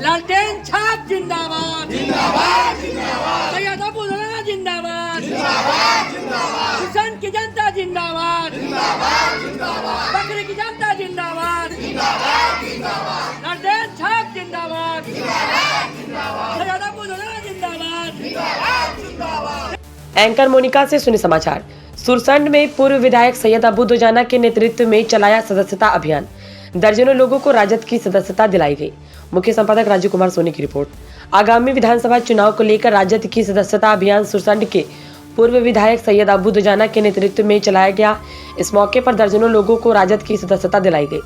लालटेन छाप जिंदाबाद जिंदाबाद जिंदाबाद सैयद अबू दुजाना जिंदाबाद जिंदाबाद जिंदाबाद हुसैन की जनता जिंदाबाद जिंदाबाद जिंदाबाद बकरी की जनता जिंदाबाद जिंदाबाद जिंदाबाद लालटेन छाप जिंदाबाद जिंदाबाद जिंदाबाद सैयद अबू दुजाना जिंदाबाद जिंदाबाद जिंदाबाद। एंकर मोनिका से सुने समाचार। सुरसंड में पूर्व विधायक सैयद अबू दुजाना के नेतृत्व में चलाया सदस्यता अभियान। दर्जनों लोगों को राजद की सदस्यता दिलाई गई। मुख्य संपादक राजू कुमार सोनी की रिपोर्ट। आगामी विधानसभा चुनाव को लेकर राजद की सदस्यता अभियान सुरसंड के पूर्व विधायक सैयद अबू दुजाना के नेतृत्व में चलाया गया। इस मौके पर दर्जनों लोगों को राजद की सदस्यता दिलाई गई।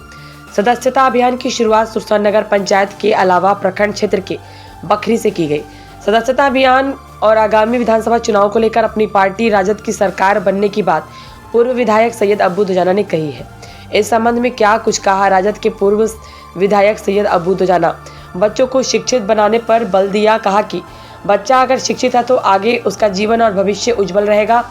सदस्यता अभियान की शुरुआत सुरसंड नगर पंचायत के अलावा प्रखंड क्षेत्र के बखरी से की गई। सदस्यता अभियान और आगामी विधानसभा चुनाव को लेकर अपनी पार्टी राजद की सरकार बनने की बात पूर्व विधायक सैयद अबू दुजाना ने कही है। इस संबंध में क्या कुछ कहा राजद के पूर्व विधायक सैयद अबू दुजाना। बच्चों को शिक्षित बनाने पर बल दिया। कहा कि बच्चा अगर शिक्षित है तो आगे उसका जीवन और भविष्य उज्जवल रहेगा।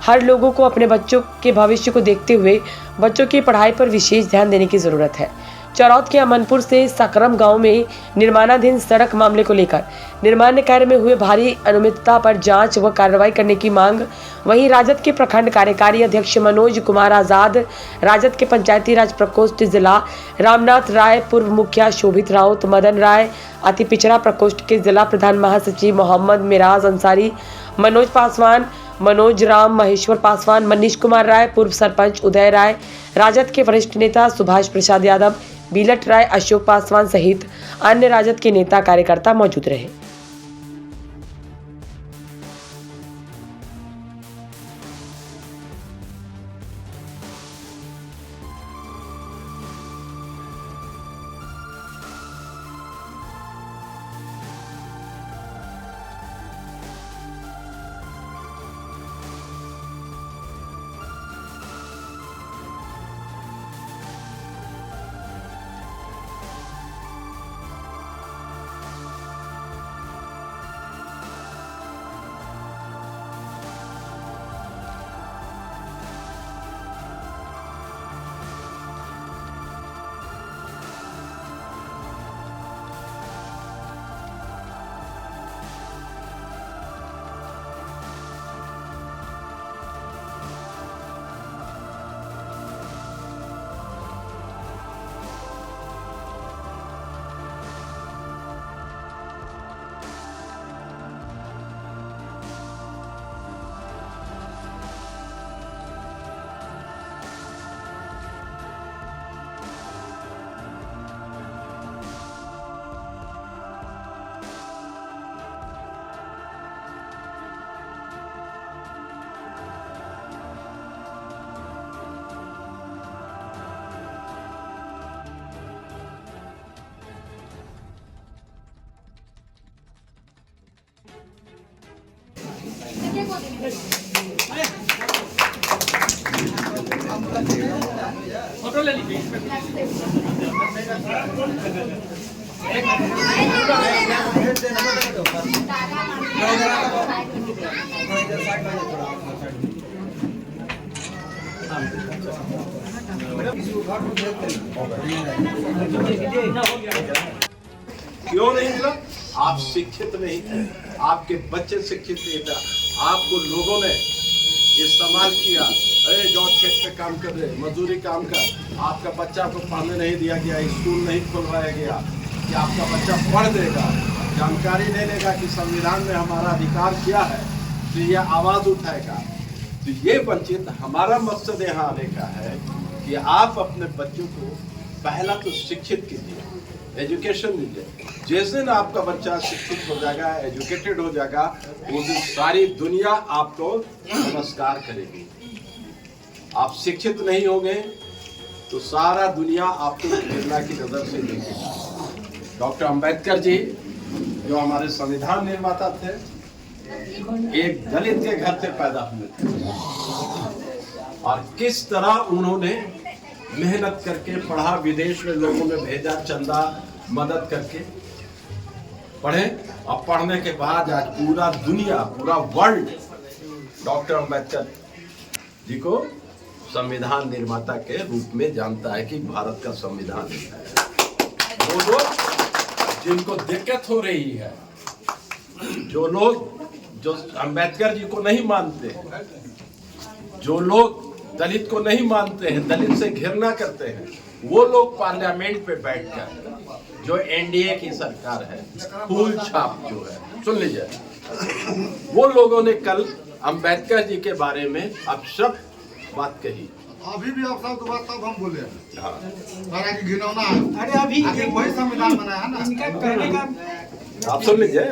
हर लोगों को अपने बच्चों के भविष्य को देखते हुए बच्चों की पढ़ाई पर विशेष ध्यान देने की जरूरत है। चरौद के अमनपुर से सकरम गांव में निर्माणाधीन सड़क मामले को लेकर निर्माण कार्य में हुए भारी अनियमितता पर जांच व कार्रवाई करने की मांग। वहीं राजद के प्रखंड कार्यकारी अध्यक्ष मनोज कुमार आजाद, राजद के पंचायती राज प्रकोष्ठ जिला रामनाथ राय, पूर्व मुखिया शोभित राउत, मदन राय, अति पिछड़ा प्रकोष्ठ के जिला प्रधान महासचिव मोहम्मद मिराज अंसारी, मनोज पासवान, मनोज राम, महेश्वर पासवान, मनीष कुमार राय, पूर्व सरपंच उदय राय, राजद के वरिष्ठ नेता सुभाष प्रसाद यादव, बीलट राय, अशोक पासवान सहित अन्य राजद के नेता कार्यकर्ता मौजूद रहे। फोटो ले लीजिए। क्यों नहीं मिला? आप शिक्षित नहीं थे, आपके बच्चे शिक्षित नहीं थे, आपको लोगों ने इस्तेमाल किया। अरे जो खेत पे काम कर रहे, मजदूरी काम कर, आपका बच्चा को पढ़ने नहीं दिया गया, स्कूल नहीं खुलवाया गया कि आपका बच्चा पढ़ देगा, जानकारी ले लेगा कि संविधान में हमारा अधिकार क्या है, तो ये आवाज उठाएगा। तो ये वंचित, हमारा मकसद यहाँ आने का है कि आप अपने बच्चों को पहला तो शिक्षित कीजिए, एजुकेशन दीजिए। जिस दिन आपका बच्चा शिक्षित हो जाएगा, एजुकेटेड हो जाएगा, उस दिन सारी दुनिया आपको नमस्कार करेगी। आप शिक्षित नहीं होंगे तो सारा दुनिया आपको घृणा की नजर से देखेगी। डॉक्टर अंबेडकर जी जो हमारे संविधान निर्माता थे, एक दलित के घर से पैदा हुए थे और किस तरह उन्होंने मेहनत करके पढ़ा, विदेश में लोगों ने भेजा, चंदा मदद करके पढ़े और पढ़ने के बाद आज पूरा दुनिया, पूरा वर्ल्ड डॉक्टर अंबेडकर जी को संविधान निर्माता के रूप में जानता है कि भारत का संविधान वो लोग जिनको दिक्कत हो रही है, जो लोग जो अंबेडकर जी को नहीं मानते, जो लोग दलित को नहीं मानते हैं, दलित से घृणा करते हैं, वो लोग पार्लियामेंट पे बैठकर जो एनडीए की सरकार है, फूल छाप जो है, सुन लीजिए, वो लोगों ने कल अंबेडकर जी के बारे में अब सब बात कही। अभी भी आप सब बात तब हम बोले हाँ, कि घिनौना है। अरे अभी वही संविधान बनाया ना, करने का आप सुन लीजिए,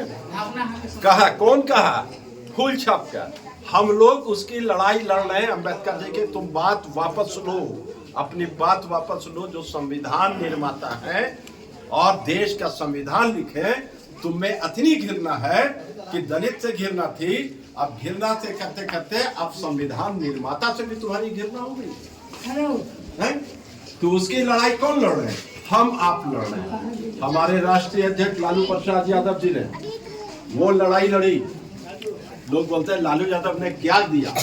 कहा कौन कहा? फूल छाप का। हम लोग उसकी लड़ाई लड़ रहे हैं अंबेडकर जी के। तुम बात वापस लो, अपनी बात वापस लो। जो संविधान निर्माता है और देश का संविधान लिखे, तुम में इतनी घृणा है कि दलित से घृणा थी, अब घृणा से करते करते अब संविधान निर्माता से भी तुम्हारी घृणा हो गई। तो उसकी लड़ाई कौन लड़ रहे हैं? हम आप लड़ रहे हैं। हमारे राष्ट्रीय अध्यक्ष लालू प्रसाद यादव जी ने वो लड़ाई लड़ी। लोग बोलते हैं लालू यादव ने क्या दिया,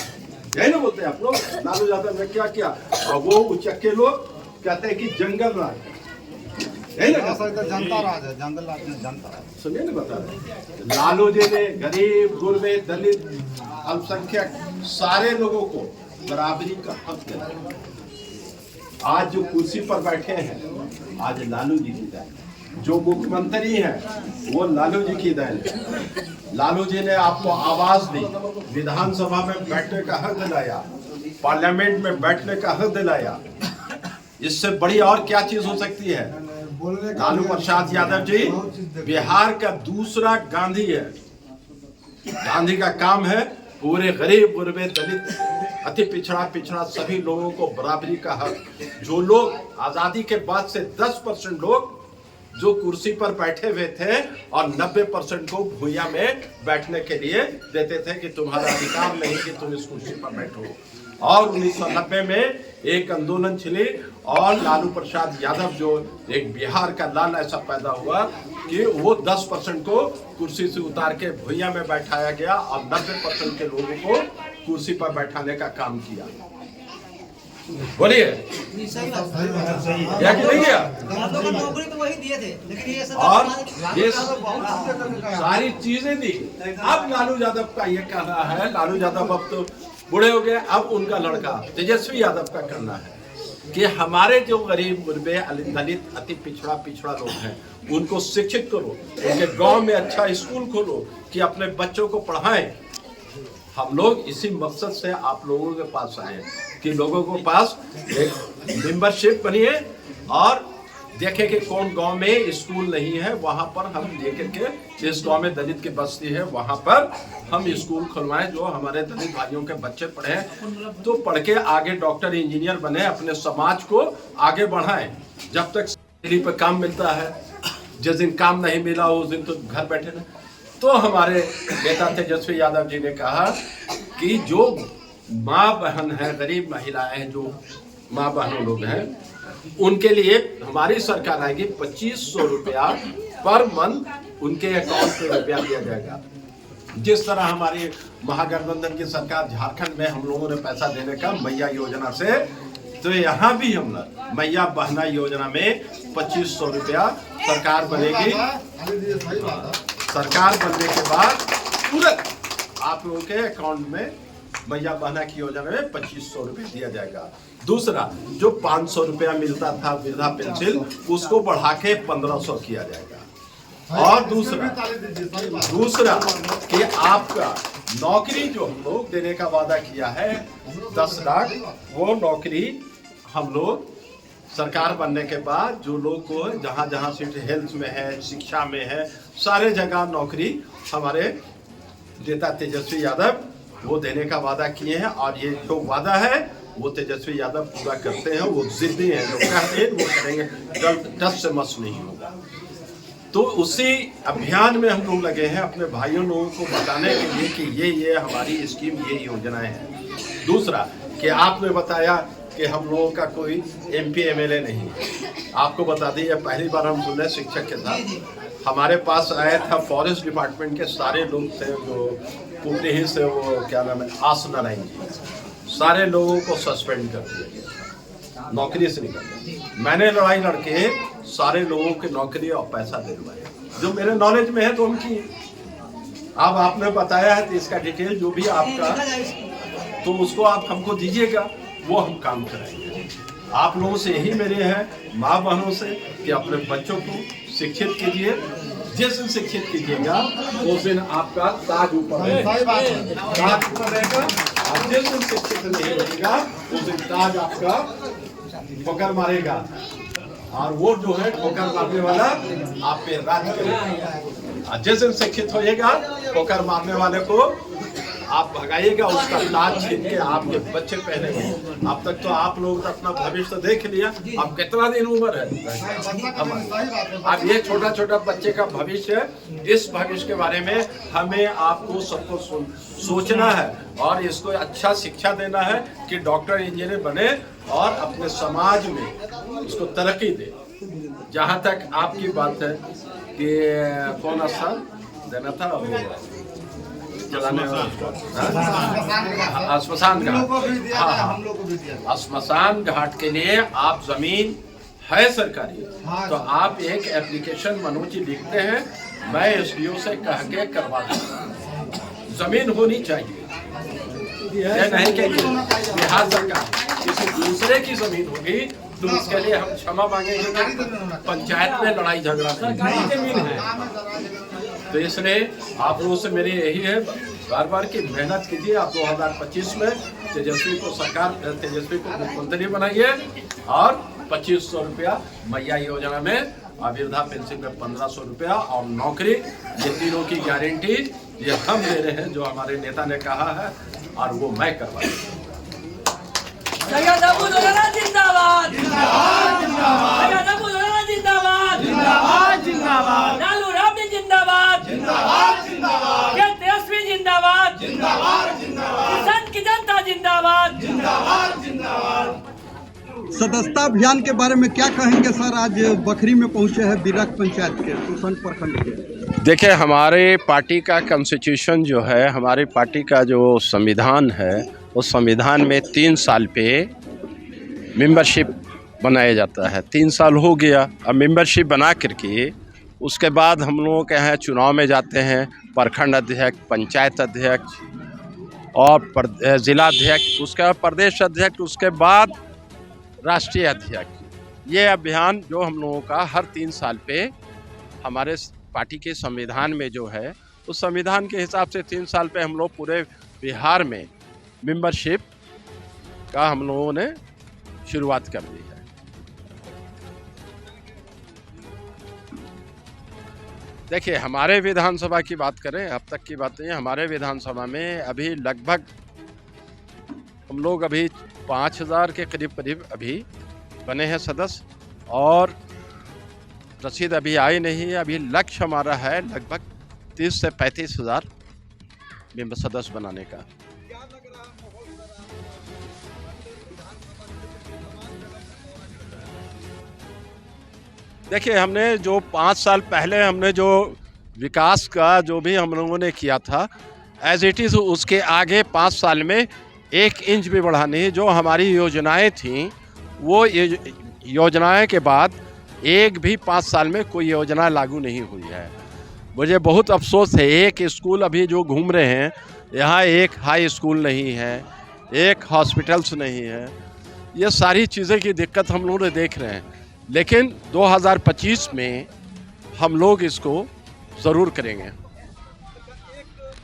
यही ना बोलते हैं आप लोग, लालू यादव ने क्या किया। और वो उचक्के लोग कहते हैं कि जंगल राज, यही ना, जनता राज है, जंगल राज में जनता राज। सुनिए ना, बता रहे लालू जी ने गरीब, गुरबे, दलित, अल्पसंख्यक सारे लोगों को बराबरी का हक दिया। आज जो कुर्सी पर बैठे हैं, आज लालू जी की देन। जो मुख्यमंत्री हैं वो लालू जी की देन है। लालू जी ने आपको आवाज दी, विधानसभा में बैठने का हक दिलाया, पार्लियामेंट में बैठने का हक दिलाया। इससे बड़ी और क्या चीज हो सकती है? लालू प्रसाद यादव जी बिहार का दूसरा गांधी है। गांधी का काम है पूरे गरीब, गुरबे, दलित, अति पिछड़ा सभी लोगों को बराबरी का हक। जो लोग आजादी के बाद से 10% लोग जो कुर्सी पर बैठे हुए थे और 90% को भूया में बैठने के लिए देते थे कि तुम्हारा अधिकार नहीं कि तुम इस कुर्सी पर बैठो। और 1990 में एक आंदोलन छिली और लालू प्रसाद यादव जो एक बिहार का लाल ऐसा पैदा हुआ कि वो 10% को कुर्सी से उतार के भुइयां में बैठाया गया और 90% के लोगों को कुर्सी पर बैठाने का काम किया। बोलिए, क्या कि नहीं किया? नौकरी तो वही दिए थे, लेकिन ये सब और ये सारी चीजें दी। अब लालू यादव का ये कहना है, लालू यादव अब तो बूढ़े हो गए, अब उनका लड़का तेजस्वी यादव का कहना है कि हमारे जो गरीब, गुरबे, दलित, अति पिछड़ा लोग हैं, उनको शिक्षित करो, उनके गांव में अच्छा स्कूल खोलो कि अपने बच्चों को पढ़ाएं। हम लोग इसी मकसद से आप लोगों के पास आए कि लोगों के पास एक मेंबरशिप बनिए और देखें कि कौन गांव में स्कूल नहीं है, वहां पर हम लेकर के, जिस गांव में दलित की बस्ती है वहां पर हम स्कूल खुलवाएं, जो हमारे दलित भाइयों के बच्चे पढ़े, तो पढ़ के आगे डॉक्टर, इंजीनियर बने, अपने समाज को आगे बढ़ाएं। जब तक सैलरी पे काम मिलता है, जिस दिन काम नहीं मिला उस दिन तो घर बैठे ना। तो हमारे नेता तेजस्वी यादव जी ने कहा कि जो माँ बहन है, गरीब महिलाएं हैं, जो माँ बहनों लोग हैं, उनके लिए हमारी सरकार आएगी, 2500 रुपया पर मंथ उनके अकाउंट पे रुपया दिया जाएगा। जिस तरह हमारी महागठबंधन की सरकार झारखंड में हम लोगों ने पैसा देने का मैया योजना से, तो यहाँ भी हम लोग मैया बहना योजना में 2500 रुपया सरकार बनेगी। सरकार बनने के बाद तुरंत आप लोगों के अकाउंट में मैया बहना की योजना में 2500 रुपया दिया जाएगा। दूसरा, जो 500 रुपया मिलता था वृद्धा पेंशन, उसको बढ़ा के 1500 किया जाएगा। और दूसरा कि आपका नौकरी जो हम लोग देने का वादा किया है 10 लाख, वो नौकरी हम लोग सरकार बनने के बाद जो लोग को जहाँ जहाँ सीट हेल्थ में है, शिक्षा में है, सारे जगह नौकरी हमारे नेता तेजस्वी यादव वो देने का वादा किए हैं। और ये जो वादा है वो तेजस्वी यादव पूरा करते हैं। वो जिद्दी हैं, जो कहते हैं वो करेंगे, टस से मस नहीं होगा। तो उसी अभियान में हम लोग लगे हैं, अपने भाइयों लोगों को बताने के लिए कि ये हमारी स्कीम, ये योजनाएं हैं। दूसरा कि आपने बताया कि हम लोगों का कोई MP MLA नहीं है। आपको बता दी, पहली बार हम सुन रहे शिक्षक के साथ हमारे पास आया था फॉरेस्ट डिपार्टमेंट के सारे लोग थे, जो पुपनेही से, वो क्या नाम है, आस नारायण जी, सारे लोगों को सस्पेंड कर दिया गया, नौकरी से निकाल दिया। मैंने लड़ाई लड़के सारे लोगों की नौकरी और पैसा दिलवाए, जो मेरे नॉलेज में है तो उनकी। अब आपने बताया है तो इसका डिटेल जो भी आपका तो उसको आप हमको दीजिएगा, वो हम काम कराएंगे। आप लोगों से यही मेरे हैं माँ बहनों से कि अपने बच्चों को शिक्षित कीजिए। जिस दिन शिक्षित कीजिएगा उस दिन आपका ताज ऊपर रहेगा, ताज ऊपर रहेगा। और जिस दिन शिक्षित नहीं होगा उस दिन ताज आपका ठोकर मारेगा, और वो जो है ठोकर मारने वाला आप पे राज करेगा। और जिस दिन शिक्षित होइएगा ठोकर मारने वाले को आप भगाइएगा, उसका ताज छीन के आपके बच्चे पहनेंगे। अब तक तो आप लोग तो अपना भविष्य देख लिया, अब कितना दिन उम्र है। अब ये छोटा छोटा बच्चे का भविष्य है, इस भविष्य के बारे में हमें आपको सबको सोचना है और इसको अच्छा शिक्षा देना है कि डॉक्टर इंजीनियर बने और अपने समाज में उसको तरक्की दे। जहाँ तक आपकी बात है कि कौन स्थान देना था श्मशान घाट, श्मशान घाट के लिए आप जमीन है सरकारी, तो आप एक एप्लीकेशन मनोज जी लिखते हैं, मैं एसडीओ से कह के करवा दूँ। जमीन होनी चाहिए, ये नहीं कि बिहार सरकार किसी दूसरे की जमीन होगी तो उसके लिए हम क्षमा मांगेंगे, पंचायत में लड़ाई झगड़ा है। तो इसलिए आप लोगों से मेरी यही है बार बार की मेहनत कीजिए। आप 2025 में तेजस्वी को मुख्यमंत्री बनाइए और 2500 रुपया मैया योजना में, वृद्धा पेंशन में 1500 रुपया और नौकरी, ये तीनों की गारंटी ये हम दे रहे हैं, जो हमारे नेता ने कहा है और वो मैं करवाऊंगा। सैयद अबू दुलाना जिंदाबाद, जिंदाबाद जिंदाबाद। सैयद अबू दुलाना जिंदाबाद, जिंदाबाद जिंदाबाद। लालू राबड़ी जिंदाबाद, जिंदाबाद जिंदाबाद। के तेजस्वी जिंदाबाद, जिंदाबाद जिंदाबाद। किसान की जनता जिंदाबाद, जिंदाबाद जिंदाबाद। सदस्यता अभियान के बारे में क्या कहेंगे सर? आज बखरी में पहुंचे हैं बिरक पंचायत के सुरसंड प्रखंड के। देखिए, हमारे पार्टी का कॉन्स्टिट्यूशन जो है, हमारी पार्टी का जो संविधान है, उस संविधान में 3 साल पे मेंबरशिप बनाया जाता है। 3 साल हो गया, अब मेंबरशिप बना करके उसके बाद हम लोगों के यहाँ चुनाव में जाते हैं, प्रखंड अध्यक्ष, पंचायत अध्यक्ष और जिला अध्यक्ष, उसके बाद प्रदेश अध्यक्ष, उसके बाद राष्ट्रीय अध्यक्ष। ये अभियान जो हम लोगों का हर 3 साल पे हमारे पार्टी के संविधान में जो है, उस संविधान के हिसाब से 3 साल पे हम लोग पूरे बिहार में मेंबरशिप का हम लोगों ने शुरुआत कर दी है। देखिए, हमारे विधानसभा की बात करें, अब तक की बात नहीं, हमारे विधानसभा में अभी लगभग हम लोग अभी 5000 के करीब अभी बने हैं सदस्य, और रसीद अभी आई नहीं है। अभी लक्ष्य हमारा है लगभग 30 से 35 हज़ार सदस्य बनाने का। देखिए, हमने जो 5 साल पहले हमने जो विकास का जो भी हम लोगों ने किया था, एज इट इज़ उसके आगे 5 साल में 1 इंच भी बढ़ा नहीं। जो हमारी योजनाएं थीं, वो योजनाएं के बाद एक भी 5 साल में कोई योजना लागू नहीं हुई है। मुझे बहुत अफसोस है। एक स्कूल अभी जो घूम रहे हैं, यहाँ एक हाई स्कूल नहीं है, एक हॉस्पिटल्स नहीं है। ये सारी चीज़ें की दिक्कत हम लोग देख रहे हैं, लेकिन 2025 में हम लोग इसको ज़रूर करेंगे।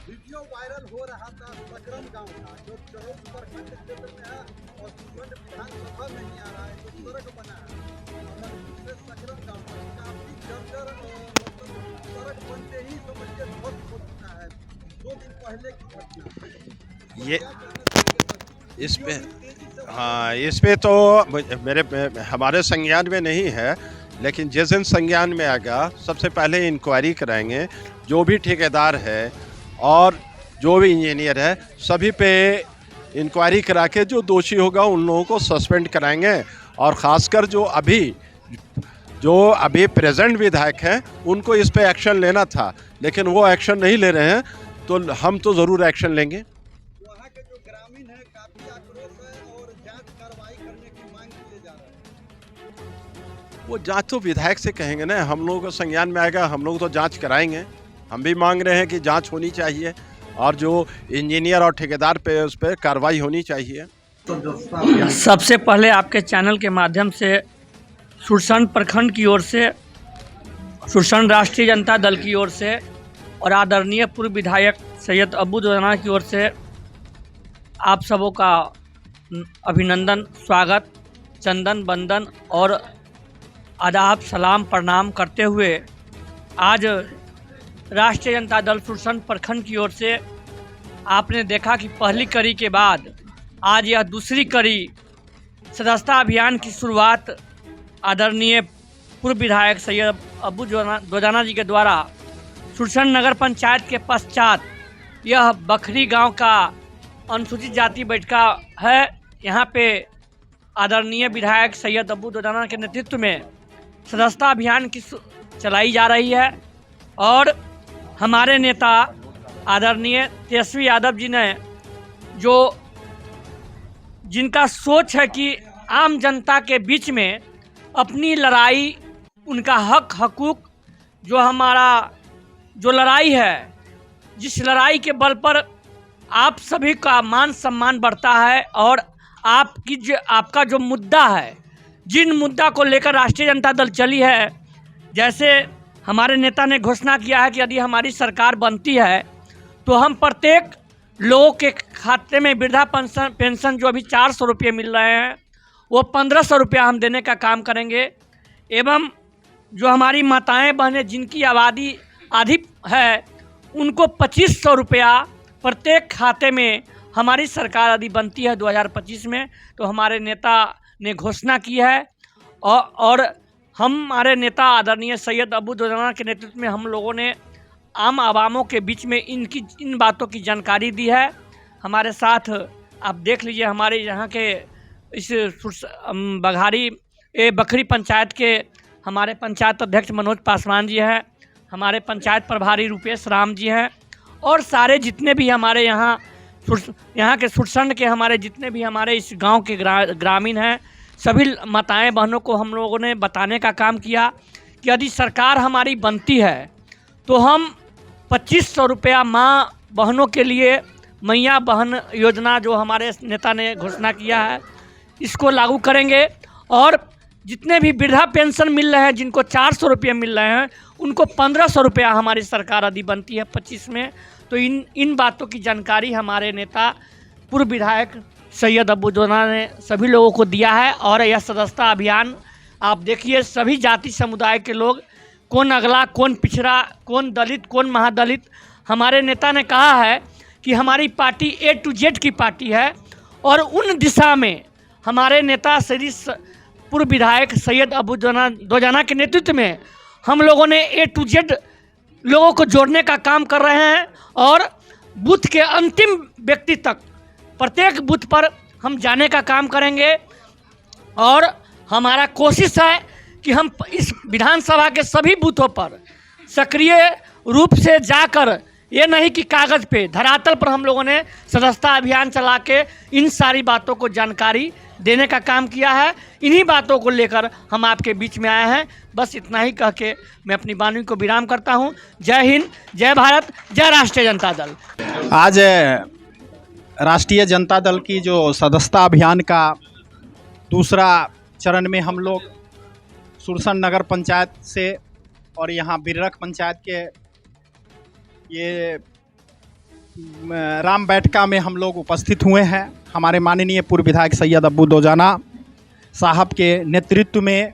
वीडियो वायरल हो रहा था सकरम गांव का, जो चरौद प्रखंड क्षेत्र में है और सुरसंड विधानसभा में नहीं आ रहा है, जो सड़क बना है सकरम गांव का, काफी जर्जर सड़क बनते ही समझिए ध्वस्त हो चुका है। 2 दिन पहले की घटना ये इस पे, हाँ, इस पे तो हमारे संज्ञान में नहीं है, लेकिन जिस दिन संज्ञान में आएगा सबसे पहले इंक्वायरी कराएंगे। जो भी ठेकेदार है और जो भी इंजीनियर है, सभी पे इंक्वायरी करा के जो दोषी होगा उन लोगों को सस्पेंड कराएंगे। और ख़ासकर जो अभी प्रेजेंट विधायक हैं, उनको इस पे एक्शन लेना था, लेकिन वो एक्शन नहीं ले रहे हैं, तो हम तो ज़रूर एक्शन लेंगे। वहाँ के जो ग्रामीण है काफी आक्रोश है और जांच कार्रवाई करने की मांग किए जा रहे हैं। वो जांच तो विधायक से कहेंगे ना, हम लोगों को संज्ञान में आएगा, हम लोग तो जांच कराएंगे। हम भी मांग रहे हैं कि जांच होनी चाहिए और जो इंजीनियर और ठेकेदार पे उस पर कार्रवाई होनी चाहिए। सबसे पहले आपके चैनल के माध्यम से सुरसंड प्रखंड की ओर से, सुरसंड राष्ट्रीय जनता दल की ओर से और आदरणीय पूर्व विधायक सैयद अब्बू दोजाना की ओर से आप सबों का अभिनंदन, स्वागत, चंदन बंदन और आदाब सलाम प्रणाम करते हुए आज राष्ट्रीय जनता दल सुरसंड प्रखंड की ओर से आपने देखा कि पहली कड़ी के बाद आज यह दूसरी कड़ी सदस्यता अभियान की शुरुआत आदरणीय पूर्व विधायक सैयद अब्बू दोजाना जी के द्वारा सुरसंड नगर पंचायत के पश्चात यह बखरी गांव का अनुसूचित जाति बैठका है। यहाँ पे आदरणीय विधायक सैयद अब्बू दोजाना के नेतृत्व में सदस्यता अभियान की चलाई जा रही है और हमारे नेता आदरणीय तेजस्वी यादव जी ने जो जिनका सोच है कि आम जनता के बीच में अपनी लड़ाई, उनका हक हकूक, जो हमारा जो लड़ाई है, जिस लड़ाई के बल पर आप सभी का मान सम्मान बढ़ता है और आपका जो मुद्दा है, जिन मुद्दा को लेकर राष्ट्रीय जनता दल चली है, जैसे हमारे नेता ने घोषणा किया है कि यदि हमारी सरकार बनती है तो हम प्रत्येक लोगों के खाते में वृद्धा पेंशन जो अभी 400 रुपये मिल रहे हैं वो 1500 रुपया हम देने का काम करेंगे। एवं जो हमारी माताएं बहनें जिनकी आबादी अधिक है उनको 2500 रुपया प्रत्येक खाते में हमारी सरकार यदि बनती है 2025 में तो हमारे नेता ने घोषणा की है और हमारे नेता आदरणीय सैयद अब्बू दोजाना के नेतृत्व में हम लोगों ने आम आवामों के बीच में इन बातों की जानकारी दी है। हमारे साथ आप देख लीजिए, हमारे यहाँ के इस बखरी पंचायत के हमारे पंचायत अध्यक्ष मनोज पासवान जी हैं, हमारे पंचायत प्रभारी रूपेश राम जी हैं और सारे जितने भी हमारे यहाँ के सुरसंड के हमारे जितने भी हमारे इस गांव के ग्रामीण हैं, सभी माताएं बहनों को हम लोगों ने बताने का काम किया कि यदि सरकार हमारी बनती है तो हम 2500 रुपया माँ बहनों के लिए मैया बहन योजना जो हमारे नेता ने घोषणा किया है इसको लागू करेंगे और जितने भी वृद्धा पेंशन मिल रहे हैं, जिनको 400 रुपये मिल रहे हैं, उनको 1500 रुपया हमारी सरकार यदि बनती है 25 में तो इन बातों की जानकारी हमारे नेता पूर्व विधायक सैयद अब्बू दोजाना ने सभी लोगों को दिया है। और यह सदस्यता अभियान आप देखिए, सभी जाति समुदाय के लोग, कौन अगला, कौन पिछड़ा, कौन दलित, कौन महादलित, हमारे नेता ने कहा है कि हमारी पार्टी A to Z की पार्टी है और उन दिशा में हमारे नेता श्री पूर्व विधायक सैयद अब्बू दोजाना के नेतृत्व में हम लोगों ने A to Z लोगों को जोड़ने का काम कर रहे हैं और बूथ के अंतिम व्यक्ति तक प्रत्येक बूथ पर हम जाने का काम करेंगे और हमारा कोशिश है कि हम इस विधानसभा के सभी बूथों पर सक्रिय रूप से जाकर, ये नहीं कि कागज़ पे, धरातल पर हम लोगों ने सदस्यता अभियान चला के इन सारी बातों को जानकारी देने का काम किया है। इन्हीं बातों को लेकर हम आपके बीच में आए हैं। बस इतना ही कह के मैं अपनी वाणी को विराम करता हूं। जय हिंद, जय भारत, जय राष्ट्रीय जनता दल। आज राष्ट्रीय जनता दल की जो सदस्यता अभियान का दूसरा चरण में हम लोग सुरसंड नगर पंचायत से और यहाँ बिररख पंचायत के ये राम बैठका में हम लोग उपस्थित हुए हैं। हमारे माननीय पूर्व विधायक सैयद अब्बू दोजाना साहब के नेतृत्व में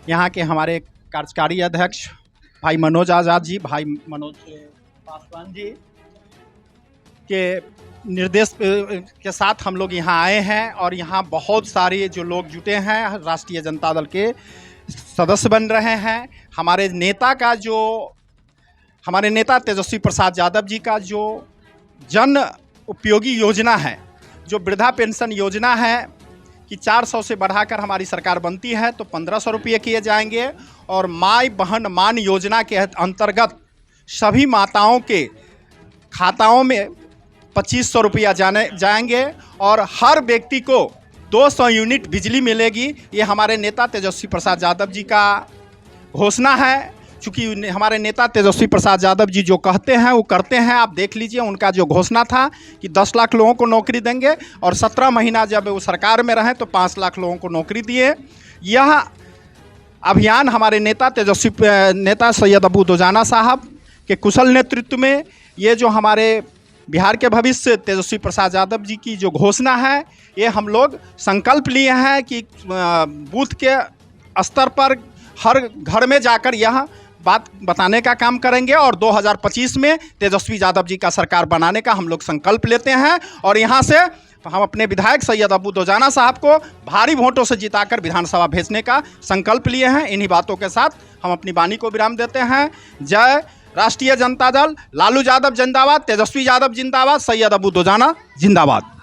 यहाँ के हमारे कार्यकारी अध्यक्ष भाई मनोज आज़ाद जी, भाई मनोज पासवान जी के निर्देश के साथ हम लोग यहाँ आए हैं और यहाँ बहुत सारे जो लोग जुटे हैं राष्ट्रीय जनता दल के सदस्य बन रहे हैं। हमारे नेता तेजस्वी प्रसाद यादव जी का जो जन उपयोगी योजना है, जो वृद्धा पेंशन योजना है कि 400 से बढ़ाकर हमारी सरकार बनती है तो 1500 रुपये किए जाएंगे और माई बहन मान योजना के अंतर्गत सभी माताओं के खाताओं में 2500 रुपया जाएंगे और हर व्यक्ति को 200 यूनिट बिजली मिलेगी। ये हमारे नेता तेजस्वी प्रसाद यादव जी का घोषणा है। चूँकि हमारे नेता तेजस्वी प्रसाद यादव जी जो कहते हैं वो करते हैं। आप देख लीजिए, उनका जो घोषणा था कि 10 लाख लोगों को नौकरी देंगे, और 17 महीना जब वो सरकार में रहे तो 5 लाख लोगों को नौकरी दिए। यह अभियान हमारे नेता सैयद अबू दोजाना साहब के कुशल नेतृत्व में, ये जो हमारे बिहार के भविष्य तेजस्वी प्रसाद यादव जी की जो घोषणा है, ये हम लोग संकल्प लिए हैं कि बूथ के स्तर पर हर घर में जाकर यह बात बताने का काम करेंगे, और 2025 में तेजस्वी यादव जी का सरकार बनाने का हम लोग संकल्प लेते हैं। और यहाँ से हम अपने विधायक सैयद अबू दोजाना साहब को भारी वोटों से जिताकर विधानसभा भेजने का संकल्प लिए हैं। इन्हीं बातों के साथ हम अपनी वाणी को विराम देते हैं। जय राष्ट्रीय जनता दल, लालू यादव जिंदाबाद, तेजस्वी यादव जिंदाबाद, सैयद अबू दोजाना जिंदाबाद।